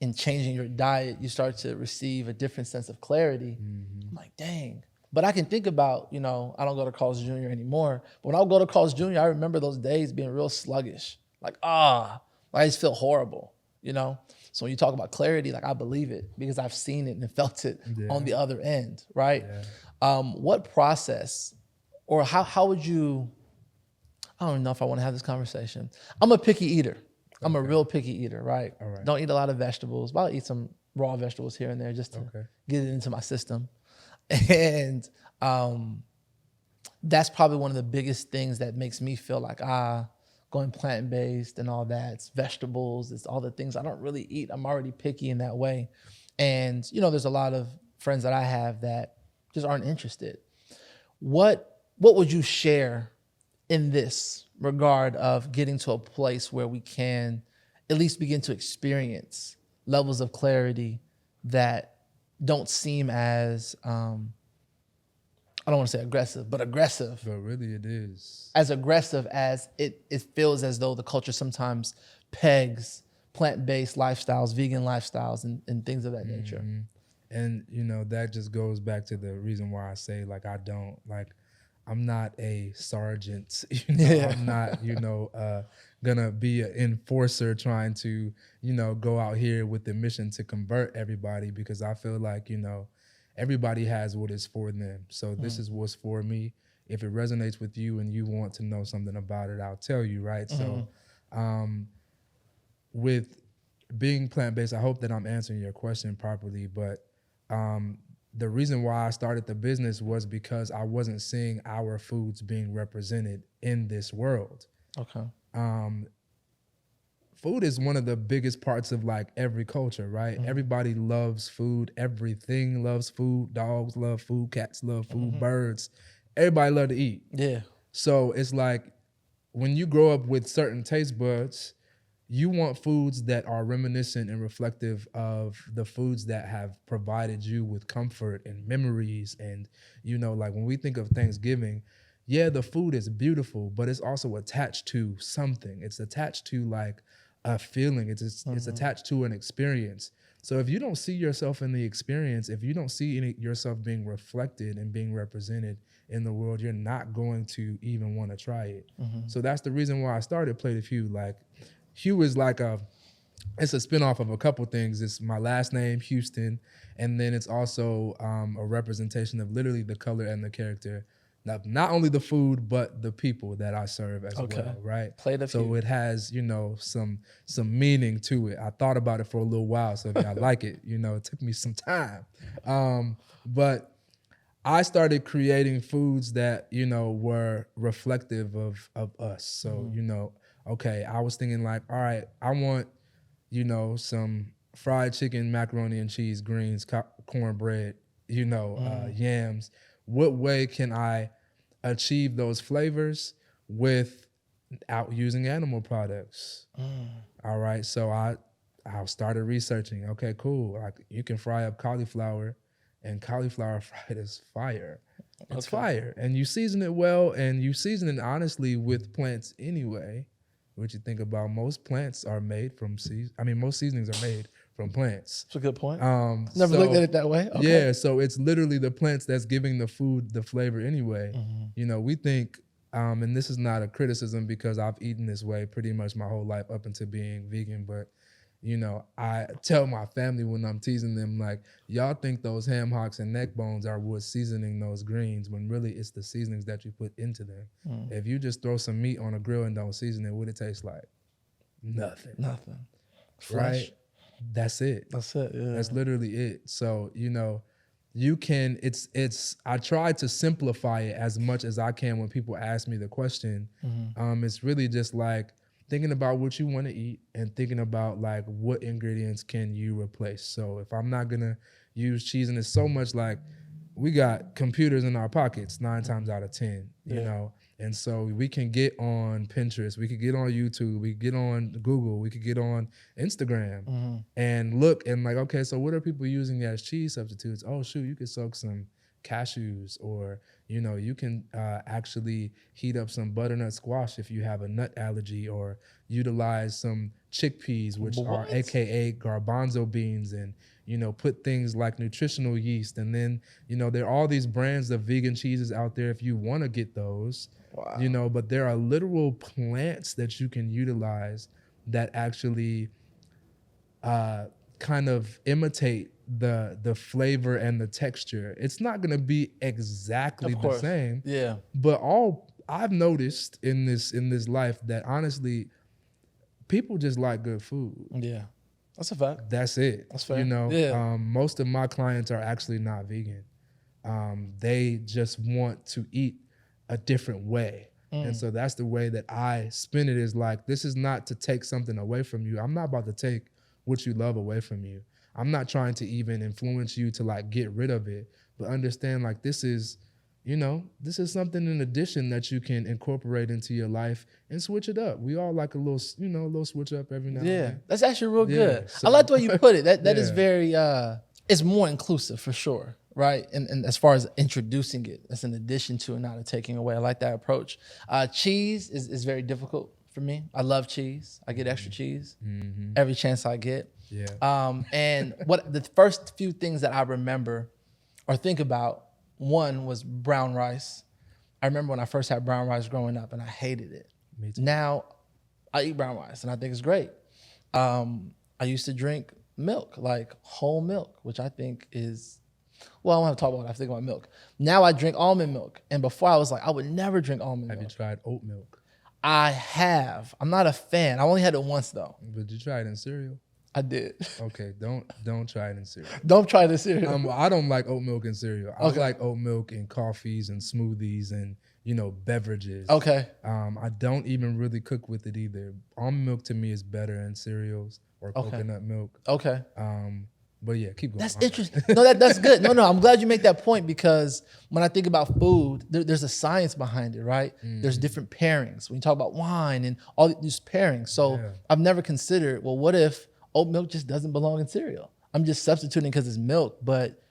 [SPEAKER 1] in changing your diet, you start to receive a different sense of clarity. I'm like, dang. But I can think about, you know, I don't go to Carl's Jr. anymore. But when I would go to Carl's Jr., I remember those days being real sluggish. Like, I just feel horrible, you know? So when you talk about clarity, like I believe it because I've seen it and felt it on the other end, right? What process or how would you, I don't know if I want to have this conversation. I'm a picky eater. I'm a real picky eater, right?
[SPEAKER 2] All right.
[SPEAKER 1] Don't eat a lot of vegetables, but I'll eat some raw vegetables here and there just to get it into my system. And that's probably one of the biggest things that makes me feel like, going plant-based and all that, it's vegetables, it's all the things I don't really eat. I'm already picky in that way. And, you know, there's a lot of friends that I have that just aren't interested. What would you share in this regard of getting to a place where we can at least begin to experience levels of clarity that don't seem as, I don't want to say aggressive, but aggressive.
[SPEAKER 2] But really it is.
[SPEAKER 1] As aggressive as it feels as though the culture sometimes pegs plant-based lifestyles, vegan lifestyles, and things of that nature.
[SPEAKER 2] And, you know, that just goes back to the reason why I say, like, I'm not a sergeant, you know, I'm not, you know, gonna be an enforcer trying to, you know, go out here with the mission to convert everybody, because I feel like, you know, everybody has what is for them. So this is what's for me. If it resonates with you and you want to know something about it, I'll tell you, right? So with being plant-based, I hope that I'm answering your question properly, but the reason why I started the business was because I wasn't seeing our foods being represented in this world.
[SPEAKER 1] Okay.
[SPEAKER 2] Food is one of the biggest parts of like every culture, right? Everybody loves food. Everything loves food. Dogs love food. Cats love food. Birds. Everybody love to eat.
[SPEAKER 1] Yeah.
[SPEAKER 2] So it's like when you grow up with certain taste buds, you want foods that are reminiscent and reflective of the foods that have provided you with comfort and memories. And, you know, like when we think of Thanksgiving, yeah, the food is beautiful, but it's also attached to something. It's attached to like a feeling. It's attached to an experience. So if you don't see yourself in the experience, if you don't see yourself being reflected and being represented in the world, you're not going to even want to try it. So that's the reason why I started Plate of Hugh. Like, Hugh is like it's a spinoff of a couple things. It's my last name, Houston, and then it's also a representation of literally the color and the character. Not only the food, but the people that I serve as well, right?
[SPEAKER 1] Plate of Hugh.
[SPEAKER 2] So it has, some meaning to it. I thought about it for a little while, so if I like it, it took me some time. But I started creating foods that, were reflective of us. So, okay, I was thinking like, all right, I want, some fried chicken, macaroni and cheese, greens, cornbread, yams. What way can I achieve those flavors without using animal products? All right, so I started researching. Okay, cool. Like, you can fry up cauliflower, and cauliflower fried is fire. It's fire, and you season it well, and you season it honestly with plants anyway. What you think about most plants are made from most seasonings are made from plants.
[SPEAKER 1] That's a good point. Never looked at it that way. Okay.
[SPEAKER 2] Yeah, so it's literally the plants that's giving the food the flavor anyway. We think, and this is not a criticism because I've eaten this way pretty much my whole life up until being vegan, but I tell my family when I'm teasing them, like, y'all think those ham hocks and neck bones are what's seasoning those greens, when really it's the seasonings that you put into them. If you just throw some meat on a grill and don't season it, what it tastes like? Nothing.
[SPEAKER 1] Flesh.
[SPEAKER 2] Right? That's it.
[SPEAKER 1] Yeah.
[SPEAKER 2] That's literally it. So, you can, I try to simplify it as much as I can when people ask me the question. It's really just like, thinking about what you want to eat and thinking about like what ingredients can you replace. So if I'm not gonna use cheese, and it's so much like we got computers in our pockets 9 times out of 10, and so we can get on Pinterest, we could get on YouTube, we could get on Google, we could get on Instagram and look and like, okay, so what are people using as cheese substitutes? Oh shoot, you could soak some cashews, or you can actually heat up some butternut squash if you have a nut allergy, or utilize some chickpeas, which are AKA garbanzo beans, and put things like nutritional yeast. And then there are all these brands of vegan cheeses out there if you want to get those. Wow. But there are literal plants that you can utilize that actually kind of imitate the flavor and the texture. It's not going to be exactly the same.
[SPEAKER 1] Yeah.
[SPEAKER 2] But all I've noticed in this life that honestly, people just like good food.
[SPEAKER 1] Yeah. That's a fact.
[SPEAKER 2] That's it.
[SPEAKER 1] That's fair.
[SPEAKER 2] Yeah. Most of my clients are actually not vegan. They just want to eat a different way. And so that's the way that I spin it, is like, this is not to take something away from you. I'm not about to take what you love away from you. I'm not trying to even influence you to like get rid of it, but understand like this is something in addition that you can incorporate into your life and switch it up. We all like a little switch up every now and then.
[SPEAKER 1] Yeah, that's actually real good. So, I like the way you put it. That is very, it's more inclusive for sure, right? And as far as introducing it, that's an addition to and not a taking away. I like that approach. Cheese is very difficult for me. I love cheese. I get extra cheese every chance I get.
[SPEAKER 2] Yeah.
[SPEAKER 1] And what the first few things that I remember or think about, one was brown rice. I remember when I first had brown rice growing up and I hated it.
[SPEAKER 2] Me too.
[SPEAKER 1] Now I eat brown rice and I think it's great. I used to drink milk, like whole milk, which I think is, well, I don't want to talk about it. I think about milk. Now I drink almond milk. And before I was like, I would never drink almond milk.
[SPEAKER 2] Have you tried oat milk?
[SPEAKER 1] I have. I'm not a fan. I only had it once though.
[SPEAKER 2] But you tried it in cereal?
[SPEAKER 1] I did.
[SPEAKER 2] Okay, don't try it in cereal.
[SPEAKER 1] Don't try the cereal.
[SPEAKER 2] I don't like oat milk in cereal. I like oat milk in coffees and smoothies and beverages.
[SPEAKER 1] Okay.
[SPEAKER 2] I don't even really cook with it either. Almond milk to me is better in cereals or coconut milk.
[SPEAKER 1] Okay.
[SPEAKER 2] But yeah, keep going.
[SPEAKER 1] That's interesting. No, that's good. No, I'm glad you make that point, because when I think about food, there's a science behind it, right? There's different pairings. When you talk about wine and all these pairings. So I've never considered, well, what if oat milk just doesn't belong in cereal? I'm just substituting because it's milk, but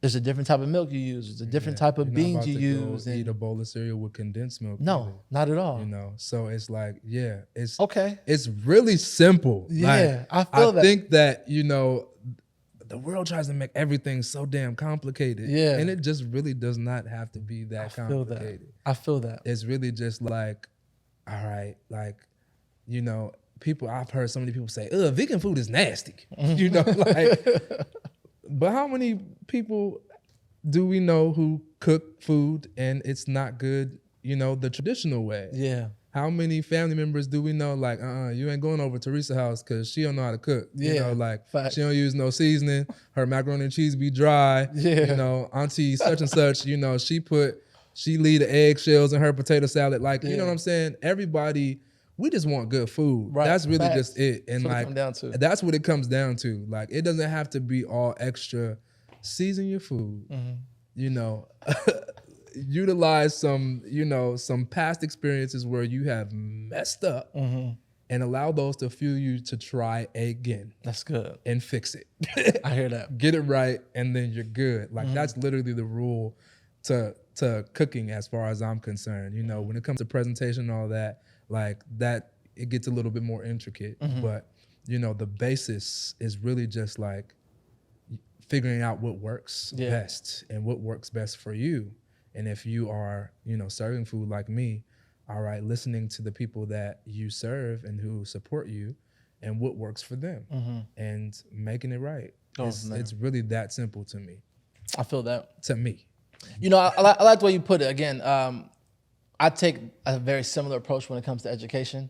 [SPEAKER 1] There's a different type of milk you use. There's a different type of
[SPEAKER 2] You're not
[SPEAKER 1] beans
[SPEAKER 2] about
[SPEAKER 1] you
[SPEAKER 2] to
[SPEAKER 1] use.
[SPEAKER 2] go eat a
[SPEAKER 1] And
[SPEAKER 2] bowl of cereal with condensed milk. either,
[SPEAKER 1] no, not at all.
[SPEAKER 2] you know. So it's like, yeah,
[SPEAKER 1] Okay.
[SPEAKER 2] it's really simple.
[SPEAKER 1] Yeah,
[SPEAKER 2] Like,
[SPEAKER 1] I feel that.
[SPEAKER 2] think that, you know, the world tries to make everything so damn complicated.
[SPEAKER 1] Yeah.
[SPEAKER 2] And it just really does not have to be that
[SPEAKER 1] I feel that.
[SPEAKER 2] complicated.
[SPEAKER 1] I feel that.
[SPEAKER 2] It's really just like, all right, like, you know, I've heard so many people say, vegan food is nasty. You know, like, but how many people do we know who cook food and it's not good, you know, the traditional way?
[SPEAKER 1] Yeah.
[SPEAKER 2] How many family members do we know, like, you ain't going over to Teresa's house because she don't know how to cook. You know, like,
[SPEAKER 1] facts.
[SPEAKER 2] she don't use no seasoning. Her macaroni and cheese be dry.
[SPEAKER 1] Yeah.
[SPEAKER 2] You know, auntie such and such, you know, she leave the eggshells in her potato salad. Like, you know what I'm saying? Everybody, we just want good food.
[SPEAKER 1] Right.
[SPEAKER 2] That's really
[SPEAKER 1] Facts.
[SPEAKER 2] just it. And
[SPEAKER 1] That's what it
[SPEAKER 2] like,
[SPEAKER 1] come down to.
[SPEAKER 2] that's what it comes down to. Like, it doesn't have to be all extra. Season your food, you know, utilize some, you know, some past experiences where you have messed up and allow those to fuel you to try again.
[SPEAKER 1] That's good.
[SPEAKER 2] And fix it.
[SPEAKER 1] I hear that.
[SPEAKER 2] Get it right, and then you're good. Like, that's literally the rule to cooking as far as I'm concerned. You know, when it comes to presentation and all that, like that, it gets a little bit more intricate. But, you know, the basis is really just like figuring out what works best and what works best for you. And if you are, you know, serving food like me, all right, listening to the people that you serve and who support you and what works for them and making it right. It's really that simple to me.
[SPEAKER 1] I feel that.
[SPEAKER 2] To me.
[SPEAKER 1] You know, I like the way you put it. Again, I take a very similar approach when it comes to education.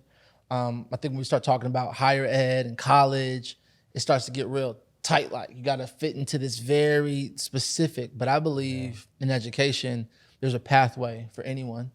[SPEAKER 1] I think when we start talking about higher ed and college, it starts to get real tight. Like, you got to fit into this very specific. But I believe in education, there's a pathway for anyone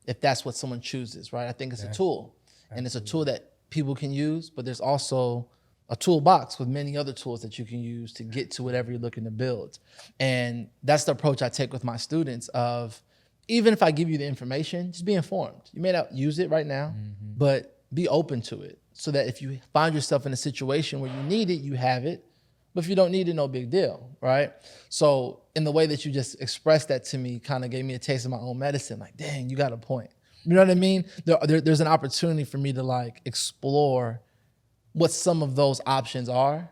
[SPEAKER 1] if that's what someone chooses, right? I think it's a tool. And it's a tool that people can use, but there's also a toolbox with many other tools that you can use to get to whatever you're looking to build. And that's the approach I take with my students of, even if I give you the information, just be informed. You may not use it right now, but be open to it so that if you find yourself in a situation where you need it, you have it. But if you don't need it, no big deal, right? So in the way that you just expressed that to me kind of gave me a taste of my own medicine. Like, dang, you got a point. You know what I mean? There's an opportunity for me to like explore what some of those options are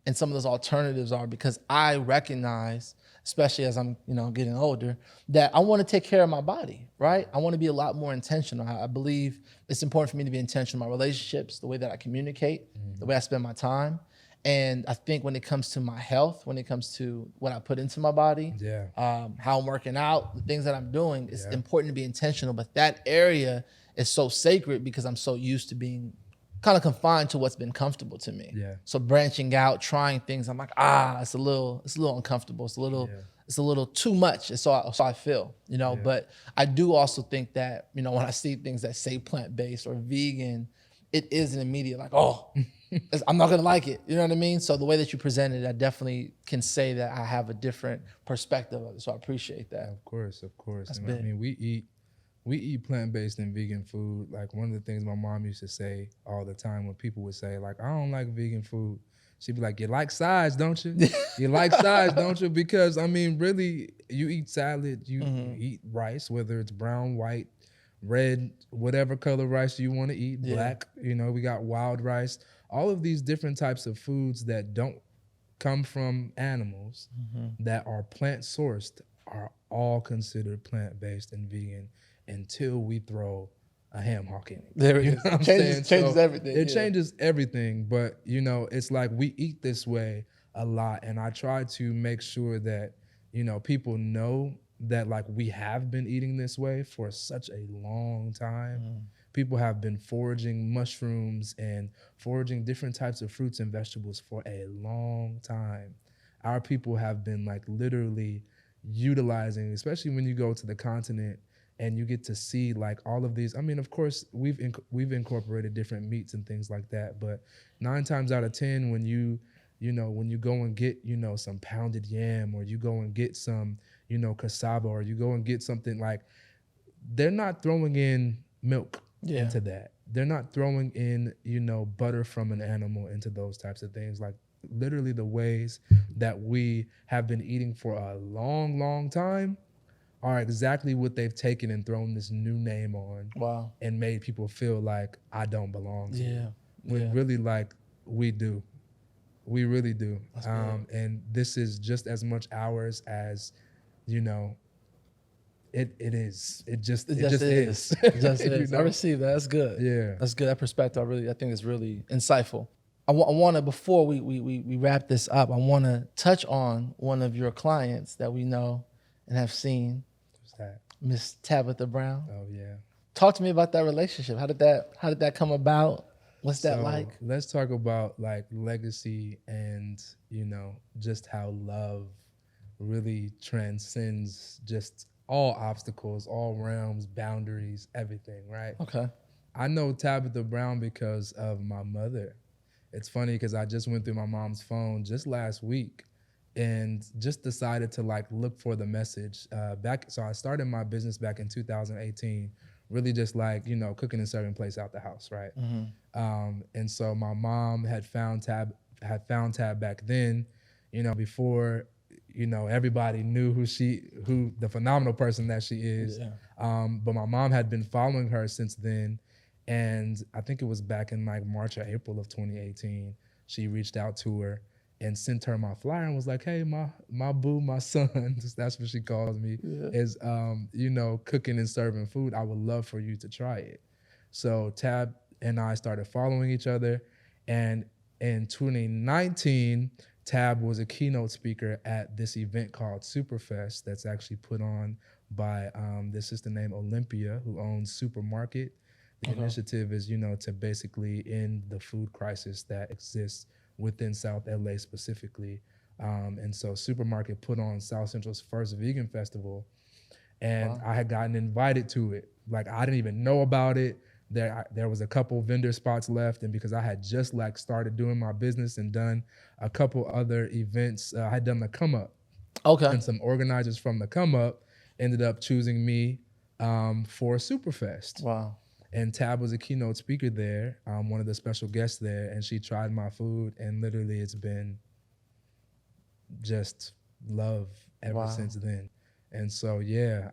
[SPEAKER 1] and some of those alternatives are, because I recognize, especially as I'm, you know, getting older, that I want to take care of my body, right? I want to be a lot more intentional. I believe it's important for me to be intentional in my relationships, the way that I communicate, the way I spend my time. And I think when it comes to my health, when it comes to what I put into my body, how I'm working out, the things that I'm doing, it's important to be intentional. But that area is so sacred because I'm so used to being kind of confined to what's been comfortable to me. So branching out, trying things, I'm like, it's a little uncomfortable. It's a little too much. It's so I feel, you know. But I do also think that, you know, when I see things that say plant-based or vegan, it is an immediate like, I'm not gonna like it. You know what I mean? So the way that you presented it, I definitely can say that I have a different perspective of it. So I appreciate that.
[SPEAKER 2] Of course.
[SPEAKER 1] That's
[SPEAKER 2] And
[SPEAKER 1] big.
[SPEAKER 2] I mean, we eat plant-based and vegan food. Like, one of the things my mom used to say all the time when people would say, like, I don't like vegan food, she'd be like, you like sides, don't you? You like sides, don't you? Because, I mean, really, you eat salad, you eat rice, whether it's brown, white, red, whatever color rice you want to eat, black, you know, we got wild rice. All of these different types of foods that don't come from animals, that are plant-sourced, are all considered plant-based and vegan until we throw a ham hock in it.
[SPEAKER 1] There
[SPEAKER 2] You
[SPEAKER 1] it
[SPEAKER 2] know
[SPEAKER 1] is.
[SPEAKER 2] what I'm saying?
[SPEAKER 1] Changes
[SPEAKER 2] So
[SPEAKER 1] everything.
[SPEAKER 2] It changes everything, but, you know, it's like we eat this way a lot, and I try to make sure that, you know, people know that, like, we have been eating this way for such a long time. People have been foraging mushrooms and foraging different types of fruits and vegetables for a long time. Our people have been, like, literally utilizing, especially when you go to the continent and you get to see, like, all of these. I mean, of course, we've incorporated different meats and things like that, but 9 times out of 10, when you go and get, you know, some pounded yam, or you go and get some, you know, cassava, or you go and get something, like, they're not throwing in milk into that. They're not throwing in, you know, butter from an animal into those types of things. Like, literally the ways that we have been eating for a long, long time are exactly what they've taken and thrown this new name on
[SPEAKER 1] Wow.
[SPEAKER 2] and made people feel like I don't belong here.
[SPEAKER 1] Yeah.
[SPEAKER 2] When
[SPEAKER 1] Yeah.
[SPEAKER 2] really, like, we do. We really do.
[SPEAKER 1] That's big.
[SPEAKER 2] And this is just as much ours as, you know, it is. It just is.
[SPEAKER 1] It just
[SPEAKER 2] You
[SPEAKER 1] is. I
[SPEAKER 2] know?
[SPEAKER 1] receive that. That's good.
[SPEAKER 2] Yeah.
[SPEAKER 1] That's good. That perspective, I think is really insightful. I want to, before we wrap this up, I want to touch on one of your clients that we know and have seen,
[SPEAKER 2] What's that?
[SPEAKER 1] Miss Tabitha Brown.
[SPEAKER 2] Oh yeah.
[SPEAKER 1] Talk to me about that relationship. How did that come about? What's that like?
[SPEAKER 2] Let's talk about like legacy and, you know, just how love really transcends just all obstacles, all realms, boundaries, everything, right?
[SPEAKER 1] Okay.
[SPEAKER 2] I know Tabitha Brown because of my mother. It's funny because I just went through my mom's phone just last week and just decided to like look for the message so I started my business back in 2018, really just like, you know, cooking and serving place out the house, right? And so my mom had found Tab back then, you know, before, you know, everybody knew who the phenomenal person that she is.
[SPEAKER 1] Yeah.
[SPEAKER 2] But my mom had been following her since then. And I think it was back in like March or April of 2018, she reached out to her and sent her my flyer and was like, hey, my boo, my son, that's what she calls me, is, you know, cooking and serving food. I would love for you to try it. So Tab and I started following each other. And in 2019, Tab was a keynote speaker at this event called Superfest that's actually put on by this sister named Olympia, who owns Supermarket. The initiative is, you know, to basically end the food crisis that exists within South LA specifically. And so Supermarket put on South Central's first vegan festival, and I had gotten invited to it. Like, I didn't even know about it. There was a couple vendor spots left, and because I had just like started doing my business and done a couple other events, I had done the Come Up.
[SPEAKER 1] Okay.
[SPEAKER 2] And some organizers from the Come Up ended up choosing me for Superfest.
[SPEAKER 1] Wow.
[SPEAKER 2] And Tab was a keynote speaker there, one of the special guests there, and she tried my food, and literally it's been just love ever since then. And so, yeah,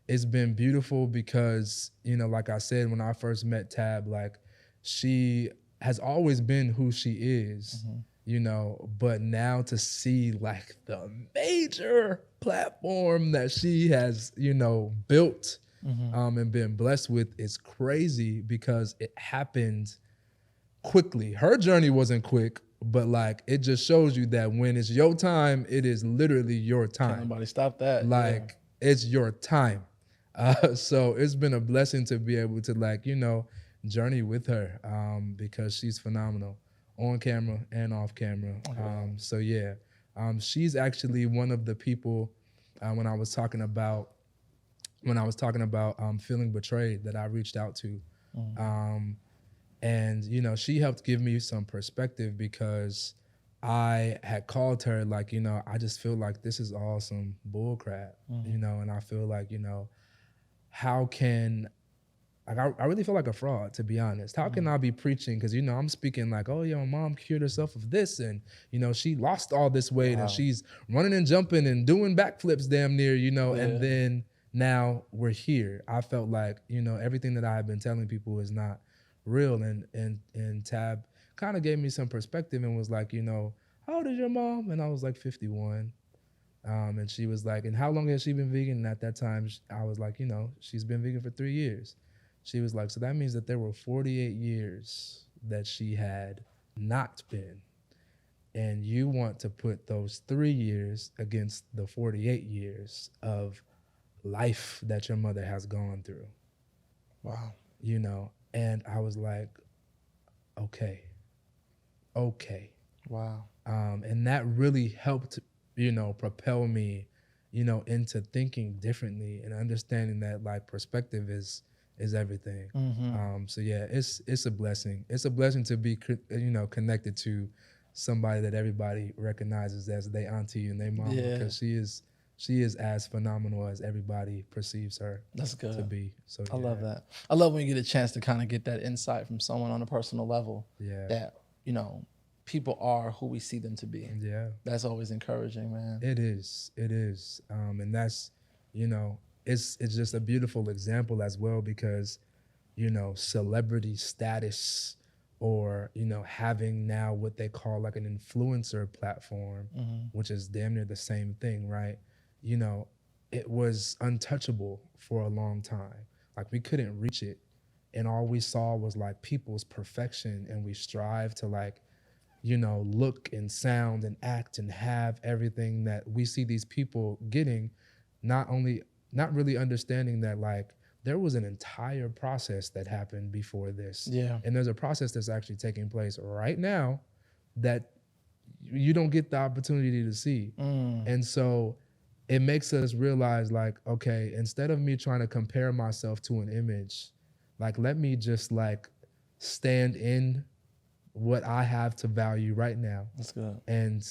[SPEAKER 2] it's been beautiful because, you know, like I said, when I first met Tab, like, she has always been who she is, you know, but now to see like the major platform that she has, you know, built and been blessed with is crazy because it happened quickly. Her journey wasn't quick, but like it just shows you that when it's your time, it is literally your time.
[SPEAKER 1] Can't nobody stop that.
[SPEAKER 2] Like it's your time. So it's been a blessing to be able to like, you know, journey with her because she's phenomenal on camera and off camera. So yeah, she's actually one of the people when I was talking about feeling betrayed that I reached out to. And, you know, she helped give me some perspective because I had called her like, you know, I just feel like this is all some bull crap, you know, and I feel like, you know, how can, like, I really feel like a fraud, to be honest. How can I be preaching? Because, you know, I'm speaking like, oh, yeah, my mom cured herself of this. And, you know, she lost all this weight and she's running and jumping and doing backflips damn near, you know, and then now we're here. I felt like, you know, everything that I had been telling people is not real. And Tab kind of gave me some perspective and was like, you know, how old is your mom? And I was like 51. And she was like, and how long has she been vegan? And at that time, I was like, you know, she's been vegan for 3 years. She was like, so that means that there were 48 years that she had not been. And you want to put those 3 years against the 48 years of life that your mother has gone through.
[SPEAKER 1] Wow.
[SPEAKER 2] You know, and I was like, okay.
[SPEAKER 1] Wow.
[SPEAKER 2] And that really helped, you know, propel me, you know, into thinking differently and understanding that like perspective is everything. So yeah, it's a blessing. It's a blessing to be, you know, connected to somebody that everybody recognizes as their auntie and their mama because she is as phenomenal as everybody perceives her to be. So
[SPEAKER 1] I love that. I love when you get a chance to kind of get that insight from someone on a personal level.
[SPEAKER 2] Yeah.
[SPEAKER 1] That, you know, people are who we see them to be.
[SPEAKER 2] Yeah.
[SPEAKER 1] That's always encouraging, man.
[SPEAKER 2] It is. It is. And that's, you know, it's just a beautiful example as well because, you know, celebrity status or, you know, having now what they call like an influencer platform, which is damn near the same thing, right? You know, it was untouchable for a long time. Like we couldn't reach it. And all we saw was like people's perfection, and we strive to like, you know, look and sound and act and have everything that we see these people getting, not really understanding that like there was an entire process that happened before this.
[SPEAKER 1] Yeah.
[SPEAKER 2] And there's a process that's actually taking place right now that you don't get the opportunity to see. And so it makes us realize like, okay, instead of me trying to compare myself to an image, like let me just like stand in what I have to value right now.
[SPEAKER 1] That's good.
[SPEAKER 2] And,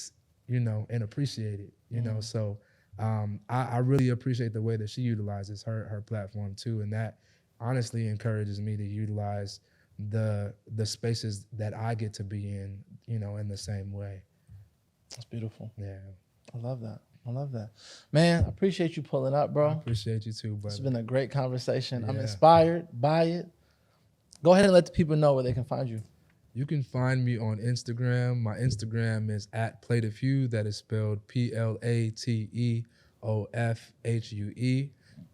[SPEAKER 2] you know, and appreciate it, you know? So I really appreciate the way that she utilizes her platform too. And that honestly encourages me to utilize the spaces that I get to be in, you know, in the same way.
[SPEAKER 1] That's beautiful.
[SPEAKER 2] Yeah.
[SPEAKER 1] I love that. I love that. Man, I appreciate you pulling up, bro.
[SPEAKER 2] I appreciate you too, brother.
[SPEAKER 1] It's been a great conversation. I'm
[SPEAKER 2] Yeah.
[SPEAKER 1] inspired by it. Go ahead and let the people know where they can find you.
[SPEAKER 2] You can find me on Instagram. My Instagram is @plateofhue. That is spelled PLATEOFHUE.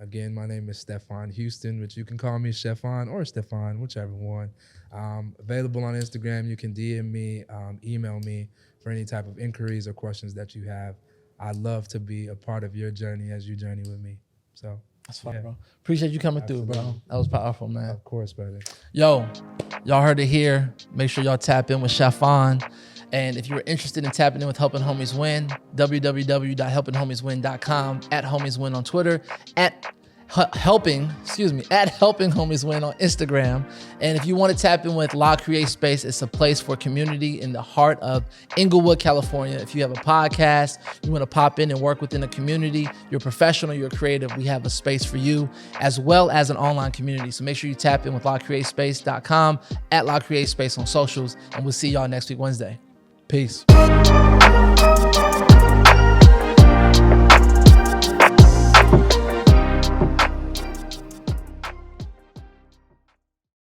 [SPEAKER 2] Again, my name is Stephon Houston, but you can call me Chefon or Stephon, whichever one. Available on Instagram. You can DM me, email me for any type of inquiries or questions that you have. I'd love to be a part of your journey as you journey with me. So
[SPEAKER 1] That's fine,
[SPEAKER 2] yeah.
[SPEAKER 1] bro. Appreciate you coming through, bro.
[SPEAKER 2] Absolutely.
[SPEAKER 1] That was powerful, man.
[SPEAKER 2] Of course, brother.
[SPEAKER 1] Yo, y'all heard it here. Make sure y'all tap in with Chefon. And if you're interested in tapping in with Helping Homies Win, www.helpinghomieswin.com, @homieswin on Twitter, at Helping Homies Win on Instagram. And if you want to tap in with La Create Space, it's a place for community in the heart of Inglewood, California. If you have a podcast, you want to pop in and work within a community, you're a professional, you're creative, we have a space for you, as well as an online community. So make sure you tap in with LaCreateSpace.com, @LaCreateSpace on socials, and we'll see y'all next week, Wednesday. Peace.